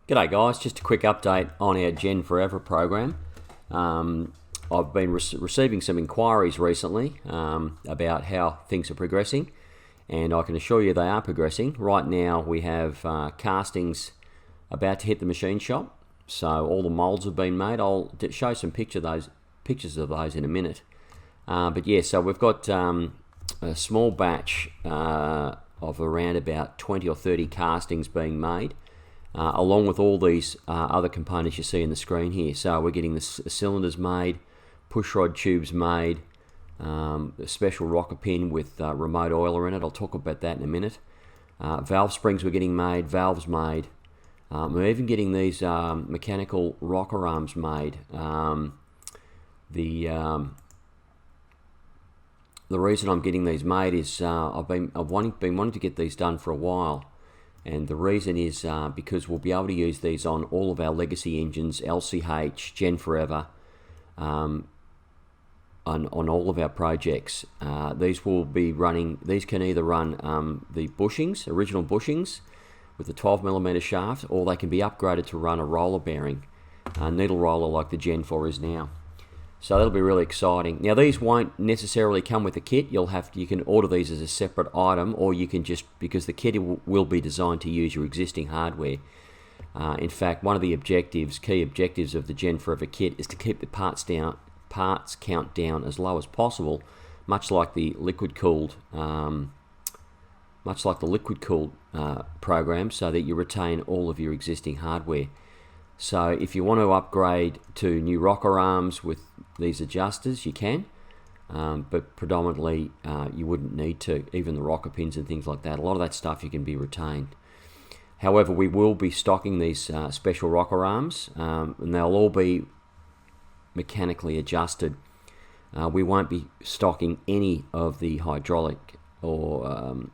G'day guys, just a quick update on our Gen4Eva program. I've been receiving some inquiries recently about how things are progressing, and I can assure you they are progressing. Right now we have castings about to hit the machine shop, so all the moulds have been made. I'll show some pictures of those in a minute. But yeah, so we've got a small batch of around about 20 or 30 castings being made. Along with all these other components you see in the screen here. So we're getting the cylinders made, pushrod tubes made, a special rocker pin with remote oiler in it. I'll talk about that in a minute. Valve springs we're getting made, valves made. We're even getting these mechanical rocker arms made. The reason I'm getting these made is I've been wanting to get these done for a while. And the reason is because we'll be able to use these on all of our legacy engines, LCH, Gen4Eva, on all of our projects. These will be running. These can either run the bushings, original bushings, with the 12mm shaft, or they can be upgraded to run a roller bearing, needle roller like the Gen4 is now. So that'll be really exciting. Now these won't necessarily come with a kit. You can order these as a separate item, or you can just, because the kit will be designed to use your existing hardware. In fact, one of the key objectives of the Gen4Eva kit is to keep the parts count down as low as possible, much like the liquid cooled program, so that you retain all of your existing hardware. So if you want to upgrade to new rocker arms with these adjusters, you can, but predominantly you wouldn't need to. Even the rocker pins and things like that, a lot of that stuff you can be retained. However, we will be stocking these special rocker arms, and they'll all be mechanically adjusted. We won't be stocking any of the hydraulic or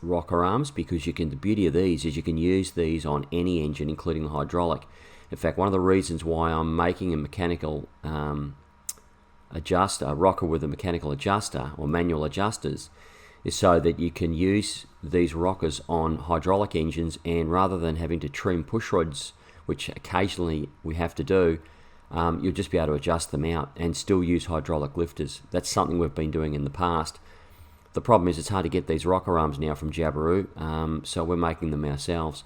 rocker arms, because the beauty of these is you can use these on any engine, including the hydraulic. In fact, one of the reasons why I'm making a mechanical rocker with a mechanical adjuster or manual adjusters is so that you can use these rockers on hydraulic engines, and rather than having to trim push rods, which occasionally we have to do, you'll just be able to adjust them out and still use hydraulic lifters. That's something we've been doing in the past. The problem is it's hard to get these rocker arms now from Jabiru, so we're making them ourselves.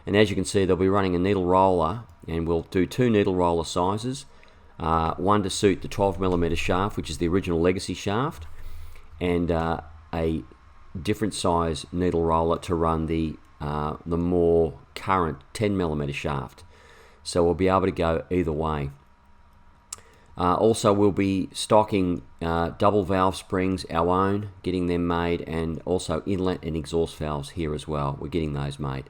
And as you can see, they'll be running a needle roller, and we'll do two needle roller sizes, one to suit the 12mm shaft, which is the original legacy shaft, and a different size needle roller to run the more current 10mm shaft. So we'll be able to go either way. Also, we'll be stocking double valve springs, our own, getting them made, and also inlet and exhaust valves here as well. We're getting those made.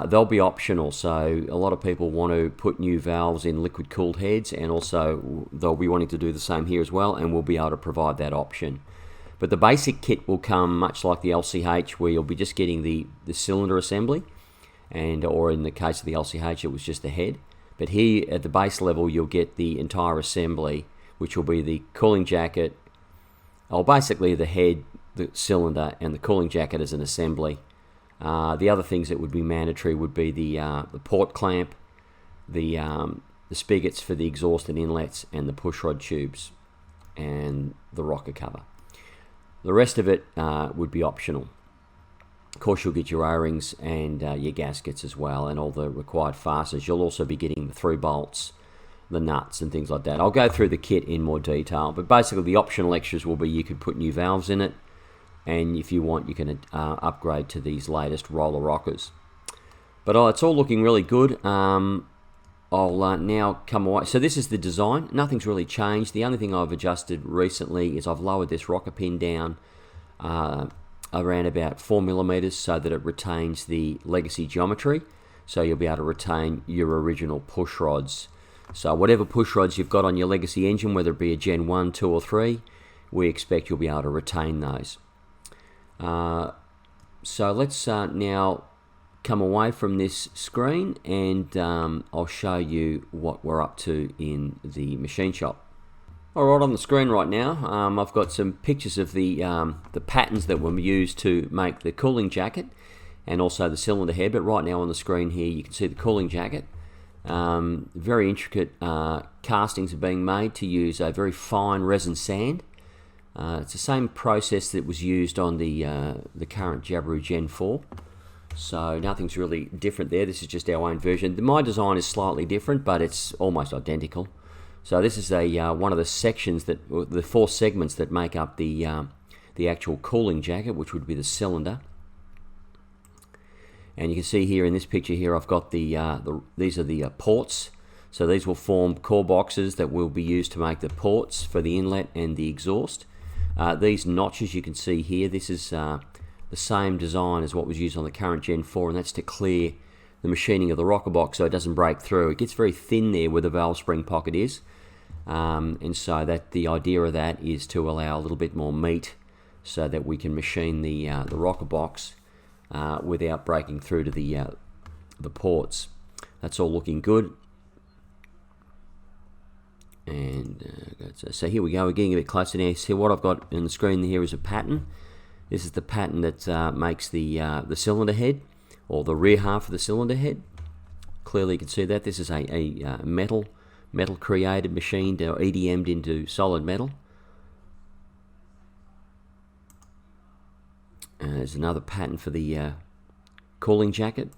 They'll be optional, so a lot of people want to put new valves in liquid cooled heads, and also they'll be wanting to do the same here as well, and we'll be able to provide that option. But the basic kit will come much like the LCH, where you'll be just getting the cylinder assembly, or in the case of the LCH it was just the head. But here at the base level you'll get the entire assembly, which will be the cooling jacket, or basically the head, the cylinder, and the cooling jacket as an assembly. The other things that would be mandatory would be the port clamp, the spigots for the exhaust and inlets, and the pushrod tubes, and the rocker cover. The rest of it would be optional. Of course, you'll get your O-rings and your gaskets as well, and all the required fasteners. You'll also be getting the 3 bolts, the nuts, and things like that. I'll go through the kit in more detail, but basically the optional extras will be you could put new valves in it, and if you want, you can upgrade to these latest roller rockers. But it's all looking really good. I'll now come away. So this is the design. Nothing's really changed. The only thing I've adjusted recently is I've lowered this rocker pin down around about 4mm, so that it retains the legacy geometry. So you'll be able to retain your original push rods. So whatever push rods you've got on your legacy engine, whether it be a Gen 1, 2 or 3, we expect you'll be able to retain those. So let's now come away from this screen, and I'll show you what we're up to in the machine shop. Alright, on the screen right now, I've got some pictures of the patterns that were used to make the cooling jacket. and also the cylinder head. But right now on the screen here you can see the cooling jacket. Very intricate castings are being made to use a very fine resin sand. It's the same process that was used on the current Jabiru Gen 4. So nothing's really different there. This is just our own version. My design is slightly different, but it's almost identical. So this is one of the sections the 4 segments that make up the actual cooling jacket, which would be the cylinder. And you can see here in this picture here, I've got these are the ports. So these will form core boxes that will be used to make the ports for the inlet and the exhaust. These notches you can see here, this is the same design as what was used on the current Gen 4, and that's to clear the machining of the rocker box so it doesn't break through. It gets very thin there where the valve spring pocket is, and so the idea of that is to allow a little bit more meat so that we can machine the rocker box without breaking through to the ports. That's all looking good. And so here we go, we're getting a bit closer now. See what I've got on the screen here is a pattern. This is the pattern that makes the cylinder head, or the rear half of the cylinder head. Clearly you can see that. This is a metal created, machined, or EDM'd into solid metal. There's another pattern for the cooling jacket.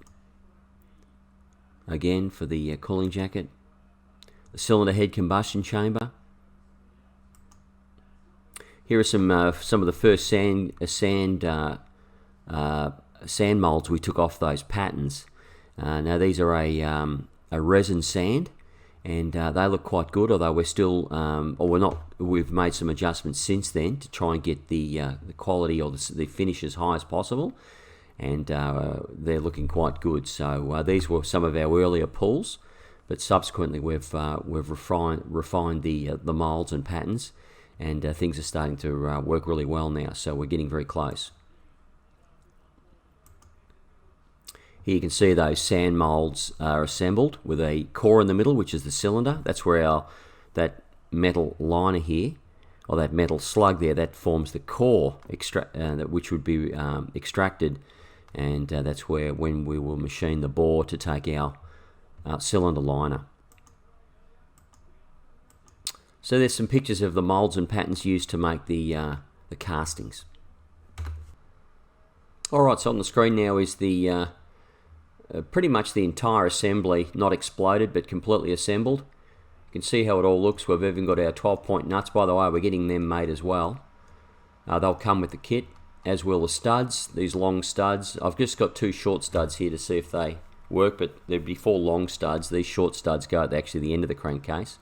Again for the cooling jacket. The cylinder head combustion chamber. Here are some of the first sand molds we took off those patterns. Now these are a resin sand, and they look quite good. Although we're still, we've made some adjustments since then to try and get the quality or the finish as high as possible, and they're looking quite good. So these were some of our earlier pulls, but subsequently we've refined the molds and patterns. And things are starting to work really well now, so we're getting very close. Here you can see those sand molds are assembled with a core in the middle, which is the cylinder. That's where that metal liner here, or that metal slug there, that forms the core, which would be extracted, and that's when we will machine the bore to take our cylinder liner. So there's some pictures of the molds and patterns used to make the castings. Alright, so on the screen now is the pretty much the entire assembly, not exploded but completely assembled. You can see how it all looks. We've even got our 12-point nuts, by the way, we're getting them made as well. They'll come with the kit, as will the studs, these long studs. I've just got 2 short studs here to see if they work, but there'd be 4 long studs. These short studs go at actually the end of the crankcase.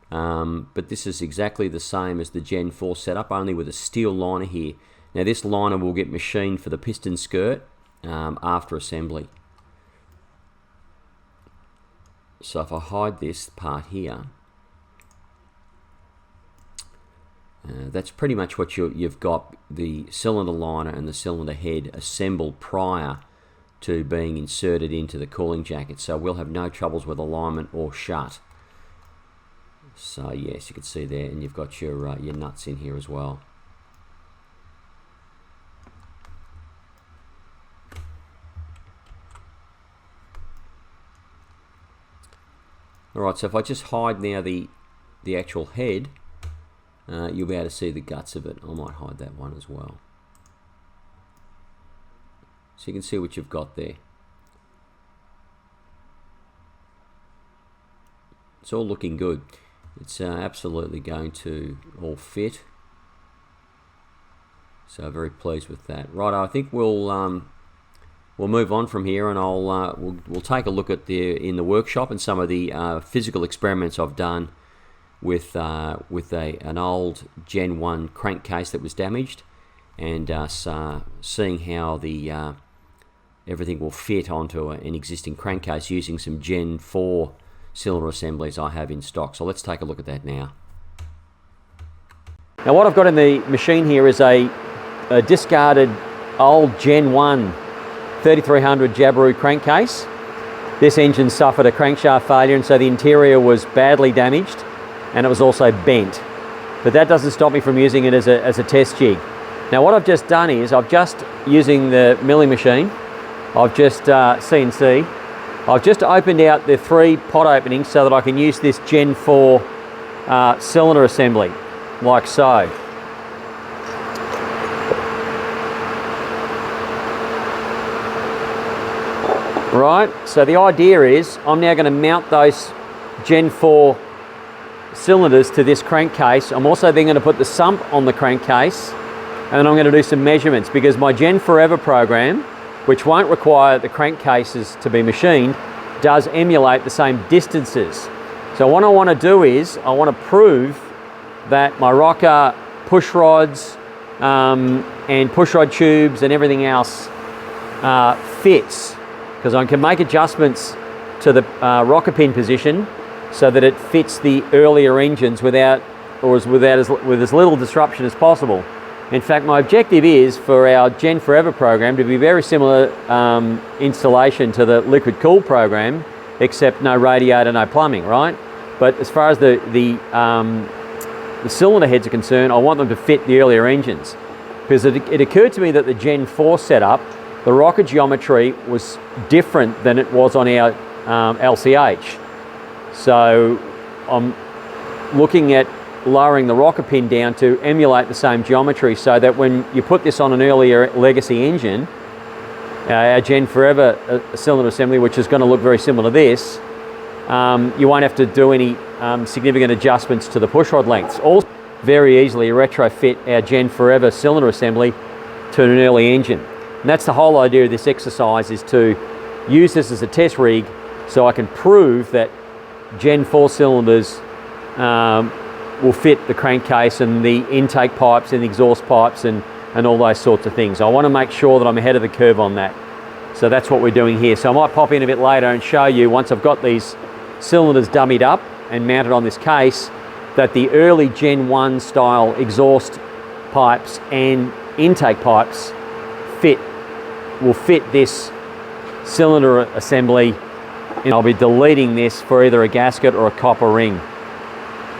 But this is exactly the same as the Gen 4 setup, only with a steel liner here. Now this liner will get machined for the piston skirt after assembly. So if I hide this part here, that's pretty much what you've got, the cylinder liner and the cylinder head assembled prior to being inserted into the cooling jacket. So we'll have no troubles with alignment or shut. So yes, you can see there, and you've got your nuts in here as well. Alright, so if I just hide now the actual head, you'll be able to see the guts of it. I might hide that one as well. So you can see what you've got there. It's all looking good. It's absolutely going to all fit. So very pleased with that. Right, I think we'll move on from here, and we'll take a look at in the workshop and some of the physical experiments I've done with an old Gen 1 crankcase that was damaged, and seeing how everything will fit onto an existing crankcase using some Gen 4 cylinder assemblies I have in stock. So let's take a look at that now. Now what I've got in the machine here is a discarded old Gen 1 3300 Jabiru crankcase. This engine suffered a crankshaft failure, and so the interior was badly damaged, and it was also bent. But that doesn't stop me from using it as a test jig. Now what I've just done is, I've just, using the milling machine, I've just CNC. I've just opened out the 3 pot openings so that I can use this Gen 4 cylinder assembly, like so. Right, so the idea is I'm now going to mount those Gen 4 cylinders to this crankcase. I'm also then going to put the sump on the crankcase, and then I'm going to do some measurements, because my Gen4Eva program, which won't require the crankcases to be machined, does emulate the same distances. So what I want to do is I want to prove that my rocker, push rods and push rod tubes and everything else fits, because I can make adjustments to the rocker pin position so that it fits the earlier engines with as little disruption as possible. In fact, my objective is for our Gen4Eva program to be very similar installation to the liquid cooled program, except no radiator, no plumbing, right? But as far as the cylinder heads are concerned, I want them to fit the earlier engines, because it occurred to me that the Gen 4 setup, the rocker geometry was different than it was on our LCH. So I'm looking at lowering the rocker pin down to emulate the same geometry, so that when you put this on an earlier legacy engine, our Gen4Eva cylinder assembly, which is going to look very similar to this, you won't have to do any significant adjustments to the pushrod lengths. Also, very easily retrofit our Gen4Eva cylinder assembly to an early engine. And that's the whole idea of this exercise, is to use this as a test rig so I can prove that Gen 4 cylinders will fit the crankcase and the intake pipes and the exhaust pipes and all those sorts of things. I want to make sure that I'm ahead of the curve on that. So that's what we're doing here. So I might pop in a bit later and show you, once I've got these cylinders dummied up and mounted on this case, that the early Gen 1 style exhaust pipes and intake pipes will fit this cylinder assembly. And I'll be deleting this for either a gasket or a copper ring.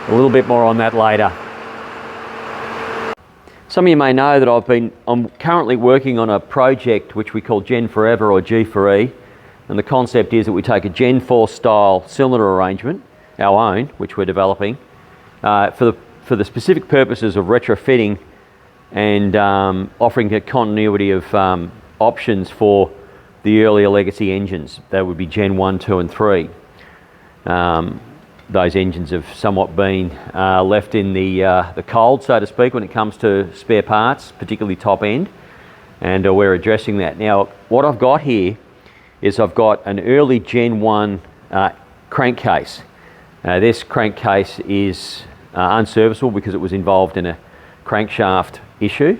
A little bit more on that later. Some of you may know that I'm currently working on a project which we call Gen4Eva or G4E, and the concept is that we take a Gen 4 style cylinder arrangement, our own, which we're developing, for the specific purposes of retrofitting and offering a continuity of options for the earlier legacy engines. That would be Gen 1, 2 and 3. Those engines have somewhat been left in the cold, so to speak, when it comes to spare parts, particularly top end, and we're addressing that. Now, what I've got here is I've got an early Gen 1 crankcase. This crankcase is unserviceable because it was involved in a crankshaft issue.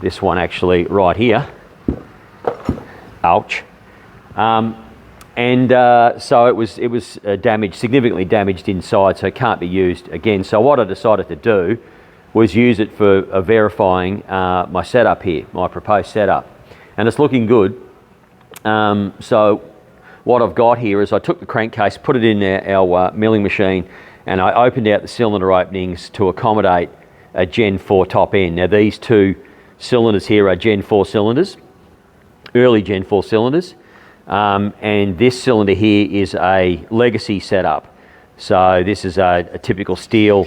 This one actually right here. Ouch. So it was damaged, significantly damaged inside, so it can't be used again. So what I decided to do was use it for verifying my setup here, my proposed setup. And it's looking good. So what I've got here is I took the crankcase, put it in our milling machine, and I opened out the cylinder openings to accommodate a Gen 4 top end. Now these 2 cylinders here are Gen 4 cylinders, early Gen 4 cylinders. And this cylinder here is a legacy setup. So this is a typical steel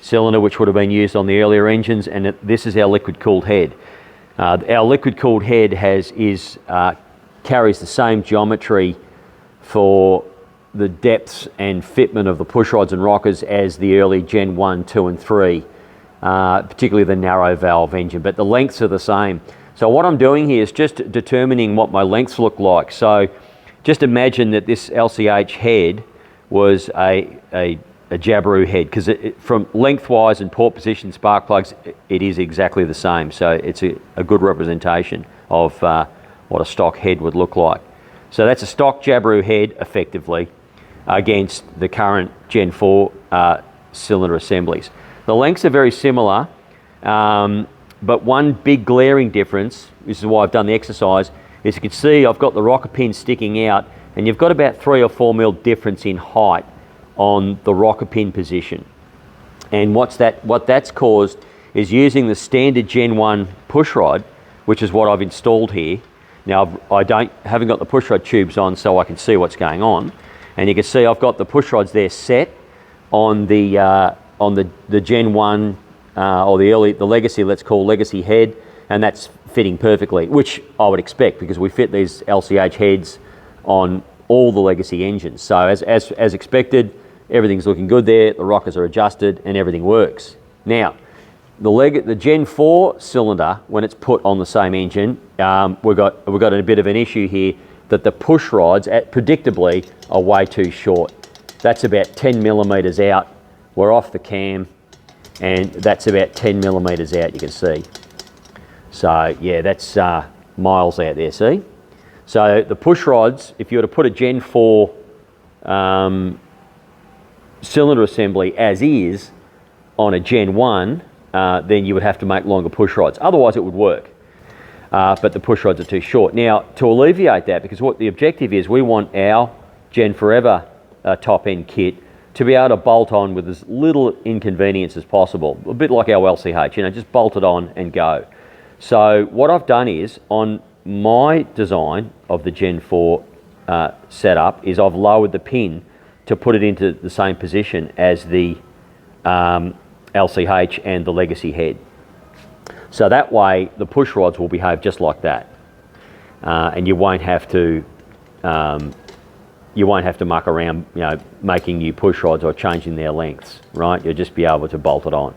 cylinder which would have been used on the earlier engines, and this is our liquid cooled head. Our liquid cooled head carries the same geometry for the depths and fitment of the push rods and rockers as the early Gen 1, 2 and 3, particularly the narrow valve engine, but the lengths are the same. So what I'm doing here is just determining what my lengths look like. So just imagine that this LCH head was a Jabiru head, because from lengthwise and port position spark plugs, it is exactly the same. So it's a good representation of what a stock head would look like. So that's a stock Jabiru head, effectively, against the current Gen 4 cylinder assemblies. The lengths are very similar. But one big glaring difference, this is why I've done the exercise, is you can see I've got the rocker pin sticking out, and you've got about 3 or 4 mil difference in height on the rocker pin position. And what that's caused is using the standard Gen 1 push rod, which is what I've installed here, Now I haven't got the pushrod tubes on so I can see what's going on, and you can see I've got the pushrods there set on the Gen 1 or the legacy, let's call legacy head, and that's fitting perfectly, which I would expect because we fit these LCH heads on all the legacy engines. So as expected, everything's looking good there, the rockers are adjusted and everything works. Now, the Gen 4 cylinder, when it's put on the same engine, we've got a bit of an issue here that the push rods, predictably, are way too short. That's about 10 millimeters out. We're off the cam, and that's about 10 millimeters out, you can see. So yeah, that's miles out there, see? So the push rods, if you were to put a Gen 4 cylinder assembly as is on a Gen 1, then you would have to make longer push rods. Otherwise it would work, but the push rods are too short. Now, to alleviate that, because what the objective is, we want our Gen4Eva top end kit to be able to bolt on with as little inconvenience as possible. A bit like our LCH, you know, just bolt it on and go. So what I've done is, on my design of the Gen 4 setup, is I've lowered the pin to put it into the same position as the LCH and the legacy head. So that way the push rods will behave just like that, and you won't have to muck around, you know, making new push rods or changing their lengths, right? You'll just be able to bolt it on.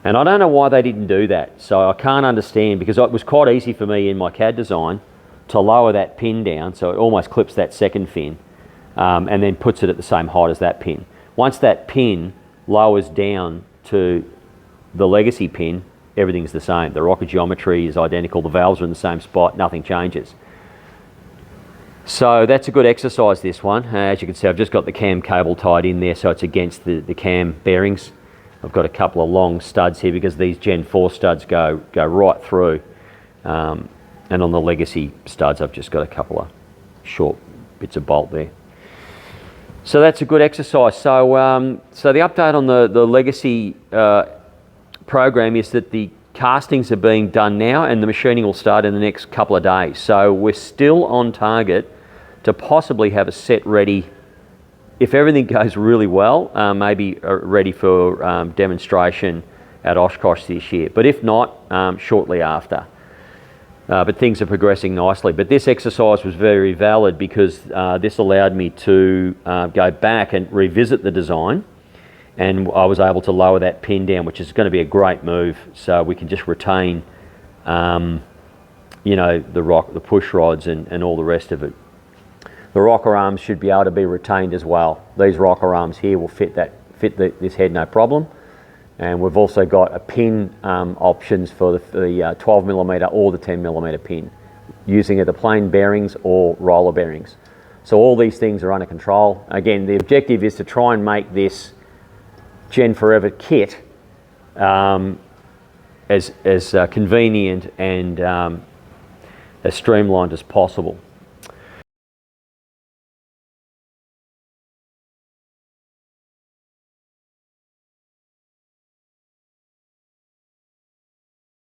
And I don't know why they didn't do that. So I can't understand, because it was quite easy for me in my CAD design to lower that pin down so it almost clips that second fin, and then puts it at the same height as that pin. Once that pin lowers down to the legacy pin, everything's the same. The rocker geometry is identical, the valves are in the same spot, nothing changes. So that's a good exercise, this one. As you can see, I've just got the cam cable tied in there so it's against the cam bearings. I've got a couple of long studs here because these Gen 4 studs go right through. And on the legacy studs, I've just got a couple of short bits of bolt there. So that's a good exercise. So, so the update on the legacy program is that the castings are being done now and the machining will start in the next couple of days. So we're still on target to possibly have a set ready, if everything goes really well, maybe ready for demonstration at Oshkosh this year. But if not, shortly after. But things are progressing nicely. But this exercise was very valid because this allowed me to go back and revisit the design, and I was able to lower that pin down, which is going to be a great move. So we can just retain, you know, the push rods and all the rest of it. The rocker arms should be able to be retained as well. These rocker arms here will fit this head no problem. And we've also got a pin options for the 12 millimeter or the 10 millimeter pin, using either plain bearings or roller bearings. So all these things are under control. Again, the objective is to try and make this Gen4Eva kit as convenient and as streamlined as possible.